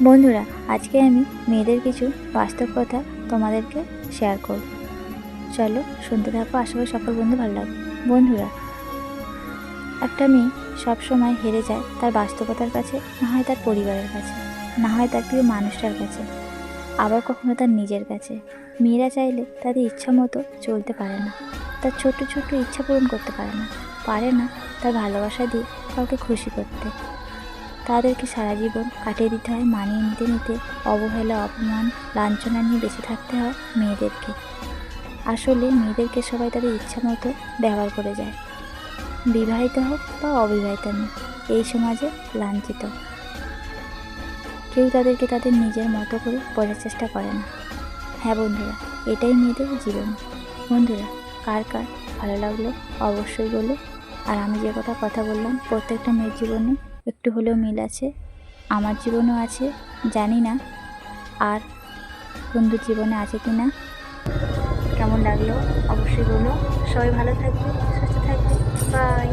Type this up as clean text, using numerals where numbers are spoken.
বন্ধুরা, আজকে আমি মেয়েদের কিছু বাস্তব কথা তোমাদেরকে শেয়ার করব। চলো শুনতে থাকো, আশা করি সকল বন্ধু ভালো লাগবে। বন্ধুরা, একটা মেয়ে সবসময় হেরে যায় তার বাস্তবতার কাছে, না হয় তার পরিবারের কাছে, না হয় তার প্রিয় মানুষটার কাছে, আবার কখনো তার নিজের কাছে। মেয়েরা চাইলে তাদের ইচ্ছা মতো চলতে পারে না, তার ছোট্ট ছোট্ট ইচ্ছা পূরণ করতে পারে না তার ভালোবাসা দিয়ে কাউকে খুশি করতে। তাদেরকে সারা জীবন কাটিয়ে দিতে হয় মানিয়ে নিতে নিতে, অবহেলা, অপমান, লাঞ্ছনা নিয়ে বেঁচে থাকতে হয় মেয়েদেরকে। আসলে মেয়েদেরকে সবাই তাদের ইচ্ছা মতো ব্যবহার করে যায়, বিবাহিত হোক বা অবিবাহিত মেয়ে, এই সমাজে লাঞ্ছিত। কেউ তাদেরকে তাদের নিজের মতো করে বোঝার চেষ্টা করে না। হ্যাঁ বন্ধুরা, এটাই মেয়েদের জীবন। বন্ধুরা, কার কার ভালো লাগলো অবশ্যই বলো। আর আমি যে কথা বললাম, প্রত্যেকটা মেয়ের জীবনে একটু হলেও মিল আছে, আমার জীবনেও আছে, জানি না আর বন্ধুর জীবনে আছে কি না। কেমন লাগলো অবশ্যই বলো। সবাই ভালো থাকবে, সুস্থ থাকবে, বাই।